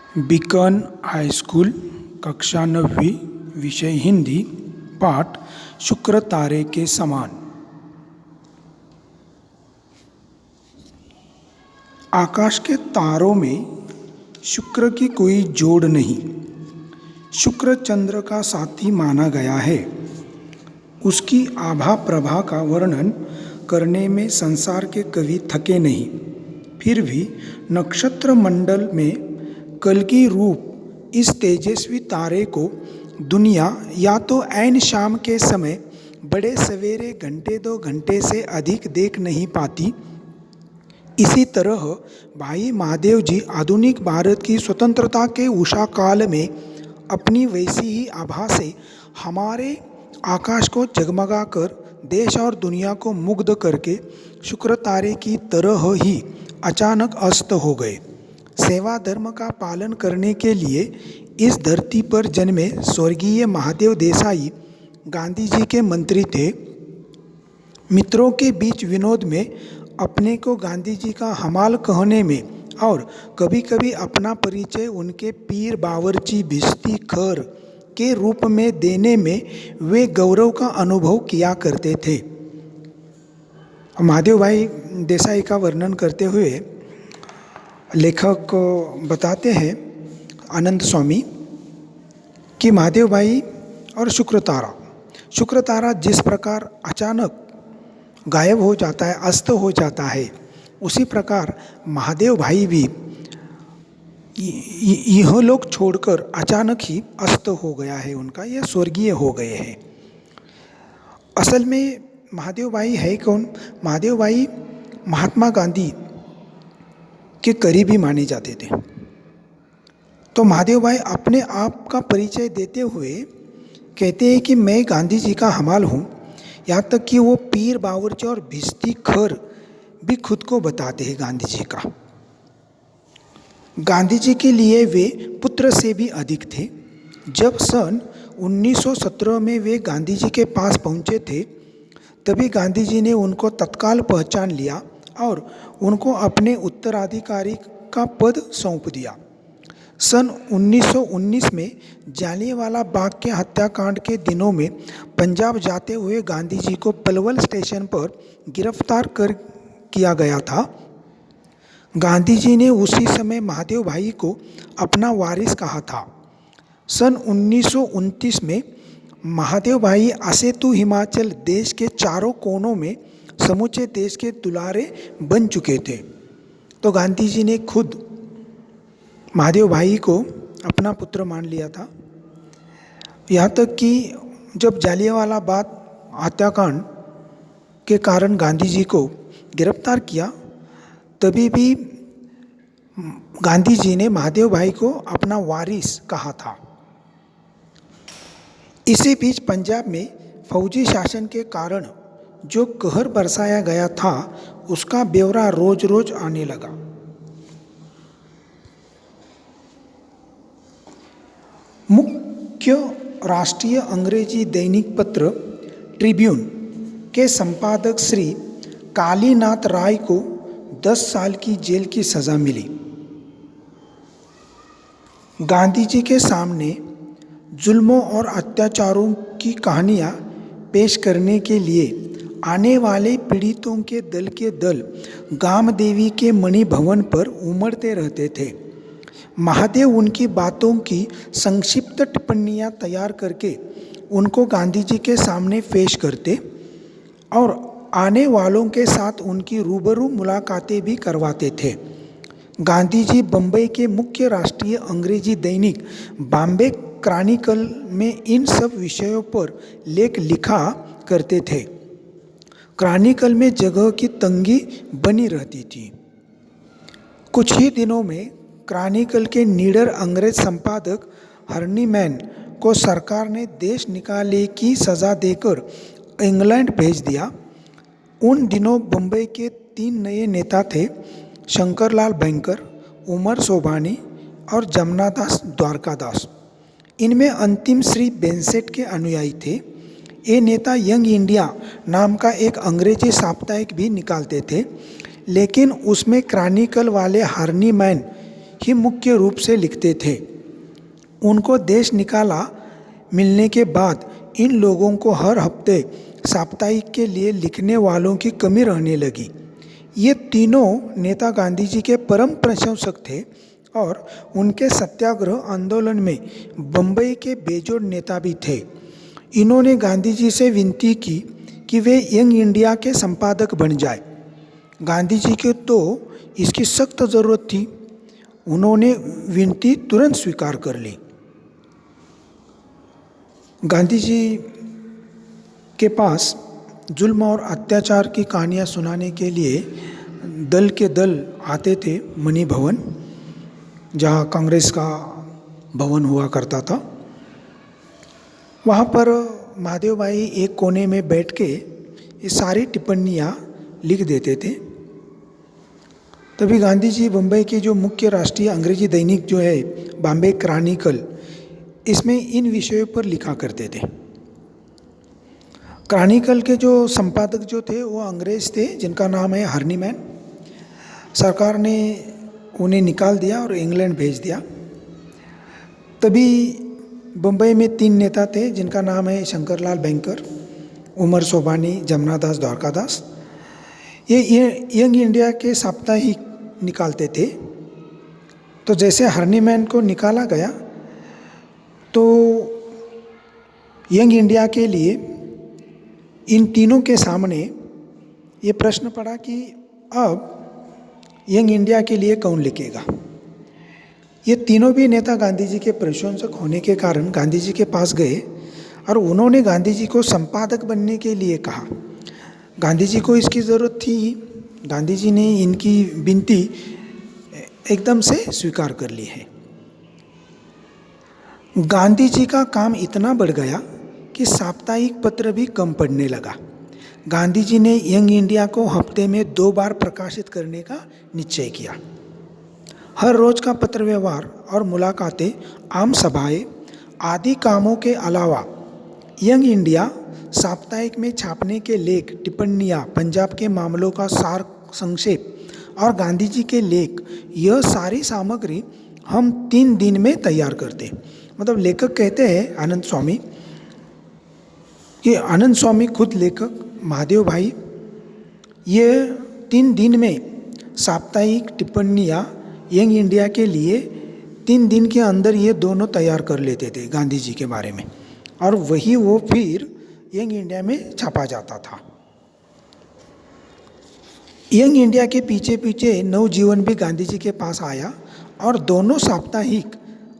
Beacon high school कक्षा 9वीं विषय हिंदी पाठ शुक्र तारे के समान। आकाश के तारों में शुक्र की कोई जोड़ नहीं। शुक्र चंद्र का साथी माना गया है। उसकी आभा प्रभा का वर्णन करने में संसार के कवि थके नहीं। फिर भी नक्षत्र मंडल में कल की रूप इस तेजस्वी तारे को दुनिया या तो ऐन शाम के समय बड़े सवेरे घंटे 2 घंटे से अधिक देख नहीं पाती। इसी तरह भाई महादेव जी आधुनिक भारत की स्वतंत्रता के उषा काल में अपनी वैसी ही आभा से हमारे आकाश को जगमगाकर देश और दुनिया को मुग्ध करके शुक्र तारे की तरह ही अचानक अस्त हो गए। सेवा धर्म का पालन करने के लिए इस धरती पर जन्मे स्वर्गीय महादेव देसाई गांधी जी के मंत्री थे। मित्रों के बीच विनोद में अपने को गांधी जी का हमाल कहने में और कभी कभी अपना परिचय उनके पीर बावर्ची भिश्ती खर के रूप में देने में वे गौरव का अनुभव किया करते थे। महादेव भाई देसाई का वर्णन करते हुए लेखक बताते हैं आनंद स्वामी कि महादेव भाई और शुक्र तारा जिस प्रकार अचानक गायब हो जाता है, अस्त हो जाता है, उसी प्रकार महादेव भाई भी यह लोग छोड़कर अचानक ही अस्त हो गया है उनका, यह स्वर्गीय हो गए हैं। असल में महादेव भाई है कौन? महादेव भाई महात्मा गांधी के करीबी माने जाते थे। तो महादेव भाई अपने आप का परिचय देते हुए कहते हैं कि मैं गांधी जी का हमाल हूँ। यहाँ तक कि वो पीर बावर्ची और भिश्ती खर भी खुद को बताते हैं गांधी जी का। गांधी जी के लिए वे पुत्र से भी अधिक थे। जब सन 1917 में वे गांधी जी के पास पहुँचे थे, तभी गांधी जी ने उनको तत्काल पहचान लिया और उनको अपने उत्तराधिकारी का पद सौंप दिया। सन 1919 में जालियांवाला बाग के हत्याकांड के दिनों में पंजाब जाते हुए गांधी जी को पलवल स्टेशन पर गिरफ्तार किया गया था। गांधी जी ने उसी समय महादेव भाई को अपना वारिस कहा था। सन 1929 में महादेव भाई असेतु हिमाचल देश के चारों कोनों में समूचे देश के दुलारे बन चुके थे। तो गांधी जी ने खुद महादेव भाई को अपना पुत्र मान लिया था। यहाँ तक कि जब जालियांवाला बाग हत्याकांड के कारण गांधी जी को गिरफ्तार किया, तभी भी गांधी जी ने महादेव भाई को अपना वारिस कहा था। इसी बीच पंजाब में फौजी शासन के कारण जो कहर बरसाया गया था, उसका ब्यौरा रोज रोज आने लगा। मुख्य राष्ट्रीय अंग्रेजी दैनिक पत्र ट्रिब्यून के संपादक श्री कालीनाथ राय को 10 साल की जेल की सज़ा मिली। गांधी जी के सामने जुल्मों और अत्याचारों की कहानियाँ पेश करने के लिए आने वाले पीड़ितों के दल गामदेवी के मणि भवन पर उमड़ते रहते थे। महादेव उनकी बातों की संक्षिप्त टिप्पणियाँ तैयार करके उनको गांधी जी के सामने पेश करते और आने वालों के साथ उनकी रूबरू मुलाकातें भी करवाते थे। गांधी जी बम्बई के मुख्य राष्ट्रीय अंग्रेजी दैनिक बॉम्बे क्रॉनिकल में इन सब विषयों पर लेख लिखा करते थे। क्रॉनिकल में जगह की तंगी बनी रहती थी। कुछ ही दिनों में क्रॉनिकल के निडर अंग्रेज संपादक हर्नीमैन को सरकार ने देश निकाले की सज़ा देकर इंग्लैंड भेज दिया। उन दिनों बम्बई के 3 नए नेता थे, शंकरलाल बैंकर, उमर सोभानी और जमनादास द्वारकादास। इनमें अंतिम श्री बेंसेट के अनुयायी थे। ये नेता यंग इंडिया नाम का एक अंग्रेजी साप्ताहिक भी निकालते थे, लेकिन उसमें क्रॉनिकल वाले हार्नीमैन ही मुख्य रूप से लिखते थे। उनको देश निकाला मिलने के बाद इन लोगों को हर हफ्ते साप्ताहिक के लिए लिखने वालों की कमी रहने लगी। ये तीनों नेता गांधी जी के परम प्रशंसक थे और उनके सत्याग्रह आंदोलन में बम्बई के बेजोड़ नेता भी थे। इन्होंने गांधी जी से विनती की कि वे यंग इंडिया के संपादक बन जाए। गांधी जी को तो इसकी सख्त ज़रूरत थी। उन्होंने विनती तुरंत स्वीकार कर ली। गांधी जी के पास जुल्म और अत्याचार की कहानियाँ सुनाने के लिए दल के दल आते थे मणि भवन, जहाँ कांग्रेस का भवन हुआ करता था। वहाँ पर महादेव भाई एक कोने में बैठ के ये सारी टिप्पणियाँ लिख देते थे। तभी गांधी जी बम्बई के जो मुख्य राष्ट्रीय अंग्रेजी दैनिक जो है बॉम्बे क्रॉनिकल, इसमें इन विषयों पर लिखा करते थे। क्रॉनिकल के जो संपादक जो थे वो अंग्रेज थे, जिनका नाम है हर्नीमैन। सरकार ने उन्हें निकाल दिया और इंग्लैंड भेज दिया। तभी बम्बई में 3 नेता थे, जिनका नाम है शंकरलाल बैंकर, उमर सोबानी, जमुना दास, द्वारका दास। ये यंग इंडिया के साप्ताहिक निकालते थे। तो जैसे हर्नीमैन को निकाला गया तो यंग इंडिया के लिए इन तीनों के सामने ये प्रश्न पड़ा कि अब यंग इंडिया के लिए कौन लिखेगा। ये तीनों भी नेता गांधी जी के प्रशंसक होने के कारण गांधी जी के पास गए और उन्होंने गांधी जी को संपादक बनने के लिए कहा। गांधी जी को इसकी ज़रूरत थी। गांधी जी ने इनकी विनती एकदम से स्वीकार कर ली है। गांधी जी का काम इतना बढ़ गया कि साप्ताहिक पत्र भी कम पढ़ने लगा। गांधी जी ने यंग इंडिया को हफ्ते में 2 बार प्रकाशित करने का निश्चय किया। हर रोज का पत्र व्यवहार और मुलाकातें, आम सभाएं आदि कामों के अलावा यंग इंडिया साप्ताहिक में छापने के लेख, टिप्पणियाँ, पंजाब के मामलों का सार संक्षेप और गांधी जी के लेख, यह सारी सामग्री हम 3 दिन में तैयार करते। मतलब लेखक कहते हैं आनंद स्वामी, कि आनंद स्वामी खुद लेखक महादेव भाई ये 3 दिन में साप्ताहिक टिप्पणियाँ यंग इंडिया के लिए 3 दिन के अंदर ये दोनों तैयार कर लेते थे गांधी जी के बारे में, और वही वो फिर यंग इंडिया में छापा जाता था। यंग इंडिया के पीछे पीछे नवजीवन भी गांधी जी के पास आया और दोनों साप्ताहिक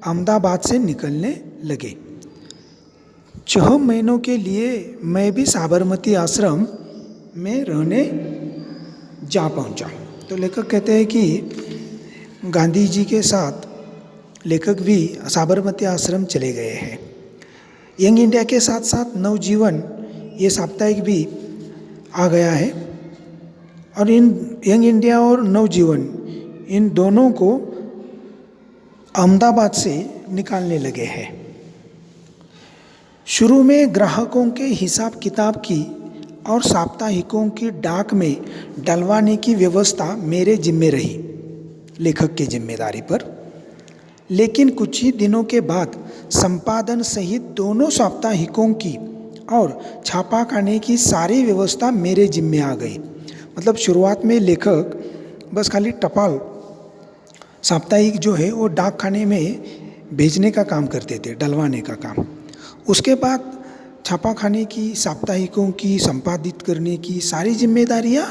अहमदाबाद से निकलने लगे। 6 महीनों के लिए मैं भी साबरमती आश्रम में रहने जा पहुंचा। तो लेखक कहते हैं कि गांधी जी के साथ लेखक भी साबरमती आश्रम चले गए हैं। यंग इंडिया के साथ साथ नवजीवन ये साप्ताहिक भी आ गया है, और इन यंग इंडिया और नवजीवन इन दोनों को अहमदाबाद से निकालने लगे हैं। शुरू में ग्राहकों के हिसाब किताब की और साप्ताहिकों की डाक में डलवाने की व्यवस्था मेरे जिम्मे रही, लेखक की जिम्मेदारी पर। लेकिन कुछ ही दिनों के बाद संपादन सहित दोनों साप्ताहिकों की और छापाखाने की सारी व्यवस्था मेरे जिम्मे आ गई। मतलब शुरुआत में लेखक बस खाली टपाल साप्ताहिक जो है वो डाक खाने में भेजने का काम करते थे, डलवाने का काम। उसके बाद छापाखाने की, साप्ताहिकों की संपादित करने की सारी जिम्मेदारियां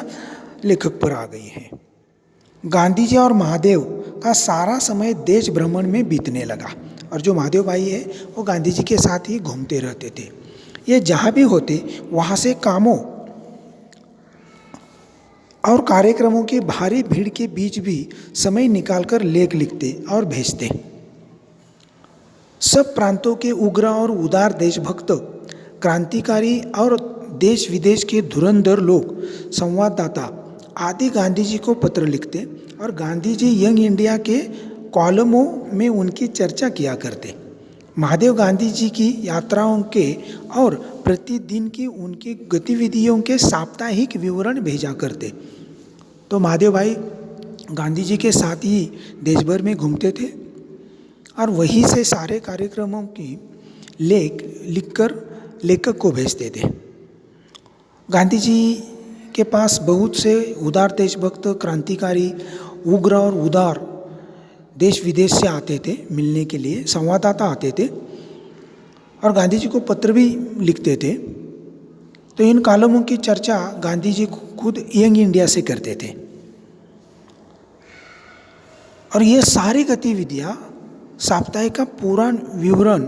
लेखक पर आ गई हैं। गांधी जी और महादेव का सारा समय देश भ्रमण में बीतने लगा, और जो महादेव भाई है वो गांधी जी के साथ ही घूमते रहते थे। ये जहाँ भी होते वहाँ से कामों और कार्यक्रमों की भारी भीड़ के बीच भी समय निकालकर लेख लिखते और भेजते। सब प्रांतों के उग्र और उदार देशभक्त, क्रांतिकारी और देश विदेश के धुरंधर लोग, संवाददाता आदि गांधी जी को पत्र लिखते और गांधी जी यंग इंडिया के कॉलमों में उनकी चर्चा किया करते। महादेव गांधी जी की यात्राओं के और प्रतिदिन की उनकी गतिविधियों के साप्ताहिक विवरण भेजा करते। तो महादेव भाई गांधी जी के साथ ही देश भर में घूमते थे और वहीं से सारे कार्यक्रमों की लिखकर लेखक को भेजते थे। गांधी जी के पास बहुत से उदार देशभक्त, क्रांतिकारी, उग्र और उदार देश विदेश से आते थे मिलने के लिए, संवाददाता आते थे और गांधी जी को पत्र भी लिखते थे। तो इन कॉलमों की चर्चा गांधी जी खुद यंग इंडिया से करते थे और ये सारी गतिविधियाँ, साप्ताहिक का पूरा विवरण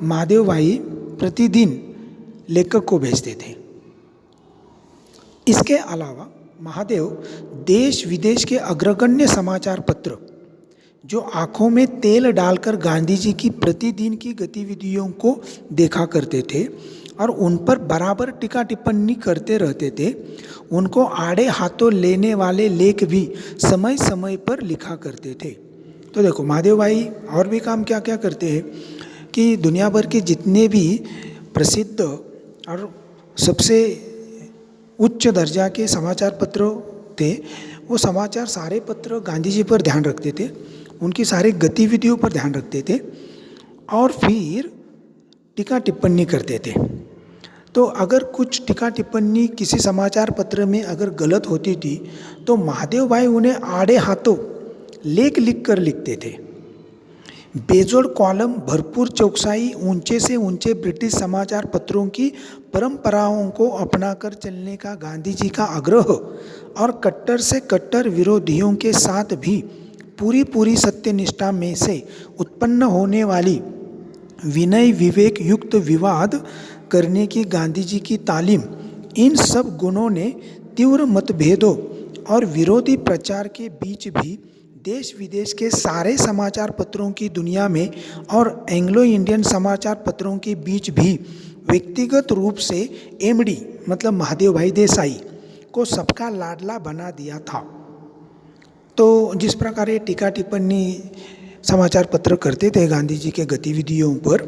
महादेव भाई प्रतिदिन लेखक को भेजते थे। इसके अलावा महादेव देश विदेश के अग्रगण्य समाचार पत्र जो आंखों में तेल डालकर गांधी जी की प्रतिदिन की गतिविधियों को देखा करते थे और उन पर बराबर टीका टिप्पणी करते रहते थे, उनको आड़े हाथों लेने वाले लेख भी समय समय पर लिखा करते थे। तो देखो महादेव भाई और भी काम क्या क्या करते हैं कि दुनिया भर के जितने भी प्रसिद्ध और सबसे उच्च दर्जा के समाचार पत्र थे, वो समाचार सारे पत्र गांधी जी पर ध्यान रखते थे, उनकी सारी गतिविधियों पर ध्यान रखते थे और फिर टीका टिप्पणी करते थे। तो अगर कुछ टीका टिप्पणी किसी समाचार पत्र में अगर गलत होती थी तो महादेव भाई उन्हें आड़े हाथों लेख लिखकर लिखते थे। बेजोड़ कॉलम, भरपूर चौकसाई, ऊंचे से ऊंचे ब्रिटिश समाचार पत्रों की परंपराओं को अपनाकर चलने का गांधी जी का आग्रह और कट्टर से कट्टर विरोधियों के साथ भी पूरी सत्यनिष्ठा में से उत्पन्न होने वाली विनय विवेक युक्त विवाद करने की गांधी जी की तालीम, इन सब गुणों ने तीव्र मतभेदों और विरोधी प्रचार के बीच भी देश विदेश के सारे समाचार पत्रों की दुनिया में और एंग्लो इंडियन समाचार पत्रों के बीच भी व्यक्तिगत रूप से एमडी मतलब महादेव भाई देसाई को सबका लाडला बना दिया था। तो जिस प्रकार ये टीका टिप्पणी समाचार पत्र करते थे गांधी जी के गतिविधियों पर,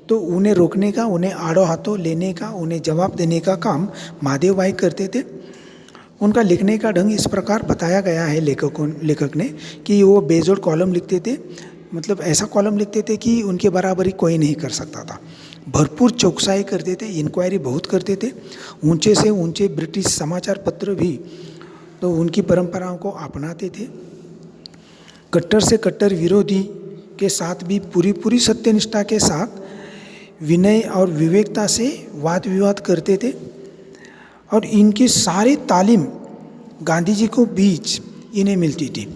तो उन्हें रोकने का, उन्हें आड़ो हाथों लेने का, उन्हें जवाब देने का काम महादेव भाई करते थे। उनका लिखने का ढंग इस प्रकार बताया गया है लेखक ने कि वो बेजोड़ कॉलम लिखते थे, मतलब ऐसा कॉलम लिखते थे कि उनके बराबरी कोई नहीं कर सकता था। भरपूर चौकसाई करते थे, इंक्वायरी बहुत करते थे, ऊंचे से ऊंचे ब्रिटिश समाचार पत्र भी तो उनकी परंपराओं को अपनाते थे। कट्टर से कट्टर विरोधी के साथ भी पूरी सत्यनिष्ठा के साथ विनय और विवेकता से वाद विवाद करते थे और इनकी सारी तालीम गांधी जी को बीच इन्हें मिलती थी।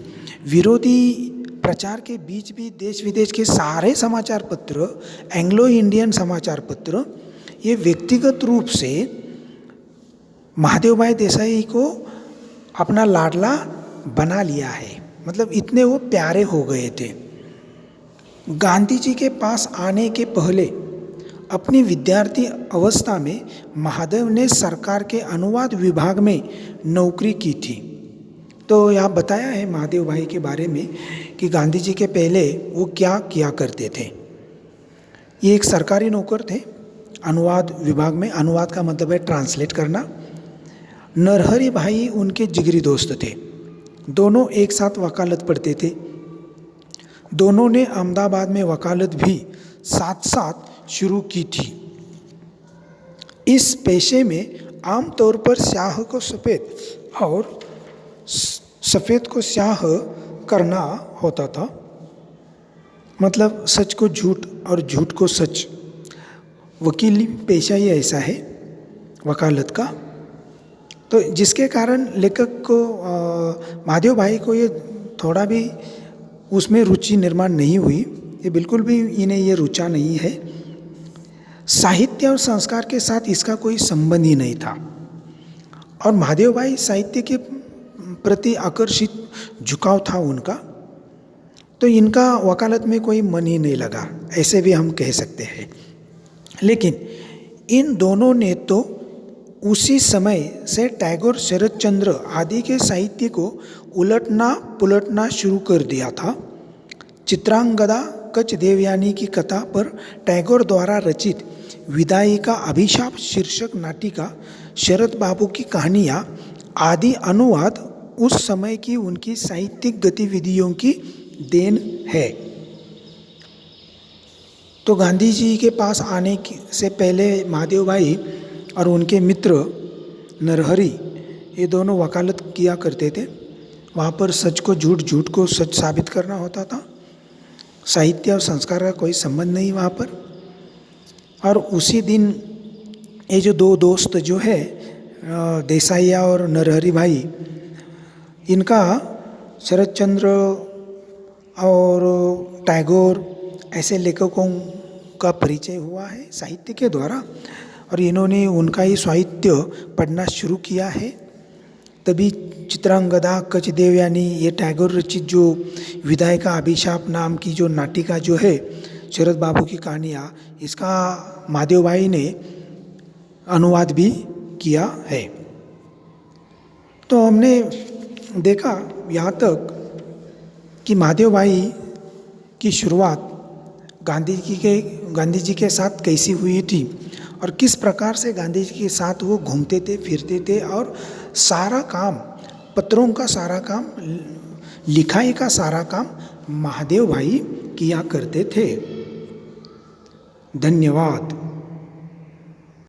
विरोधी प्रचार के बीच भी देश विदेश के सारे समाचार पत्र, एंग्लो इंडियन समाचार पत्र, ये व्यक्तिगत रूप से महादेव भाई देसाई को अपना लाडला बना लिया है, मतलब इतने वो प्यारे हो गए थे। गांधी जी के पास आने के पहले अपनी विद्यार्थी अवस्था में महादेव ने सरकार के अनुवाद विभाग में नौकरी की थी। तो यहाँ बताया है महादेव भाई के बारे में कि गांधी जी के पहले वो क्या किया करते थे। ये एक सरकारी नौकर थे अनुवाद विभाग में। अनुवाद का मतलब है ट्रांसलेट करना। नरहरि भाई उनके जिगरी दोस्त थे, दोनों एक साथ वकालत पढ़ते थे। दोनों ने अहमदाबाद में वकालत भी साथ साथ शुरू की थी। इस पेशे में आमतौर पर स्याह को सफ़ेद और सफ़ेद को स्याह करना होता था, मतलब सच को झूठ और झूठ को सच। वकीली पेशा ही ऐसा है वकालत का। तो जिसके कारण लेखक को महादेव भाई को ये थोड़ा भी उसमें रुचि निर्माण नहीं हुई। ये बिल्कुल भी इन्हें ये रुचा नहीं है। साहित्य और संस्कार के साथ इसका कोई संबंध ही नहीं था और महादेव भाई साहित्य के प्रति आकर्षित झुकाव था उनका, तो इनका वकालत में कोई मन ही नहीं लगा, ऐसे भी हम कह सकते हैं। लेकिन इन दोनों ने तो उसी समय से टैगोर, शरद चंद्र आदि के साहित्य को उलटना पुलटना शुरू कर दिया था। चित्रांगदा कच देवयानी की कथा पर टैगोर द्वारा रचित विदाई का अभिशाप शीर्षक नाटिका, शरद बाबू की कहानियाँ आदि अनुवाद उस समय की उनकी साहित्यिक गतिविधियों की देन है। तो गांधी जी के पास आने से पहले महादेव भाई और उनके मित्र नरहरि ये दोनों वकालत किया करते थे। वहाँ पर सच को झूठ, झूठ को सच साबित करना होता था। साहित्य और संस्कार का कोई संबंध नहीं वहाँ पर। और उसी दिन ये जो दो दोस्त जो है देसाईया और नरहरि भाई, इनका शरद चंद्र और टैगोर ऐसे लेखकों का परिचय हुआ है साहित्य के द्वारा, और इन्होंने उनका ही साहित्य पढ़ना शुरू किया है। तभी चित्रांगदा कच देवयानी, ये टैगोर रचित जो विदाई का अभिशाप नाम की जो नाटिका जो है शरद बाबू की कहानियाँ, इसका महादेव भाई ने अनुवाद भी किया है। तो हमने देखा यहाँ तक कि महादेव भाई की शुरुआत गांधी जी के साथ कैसी हुई थी और किस प्रकार से गांधी जी के साथ वो घूमते थे, फिरते थे, और सारा काम, पत्रों का सारा काम, लिखाई का सारा काम महादेव भाई किया करते थे। धन्यवाद।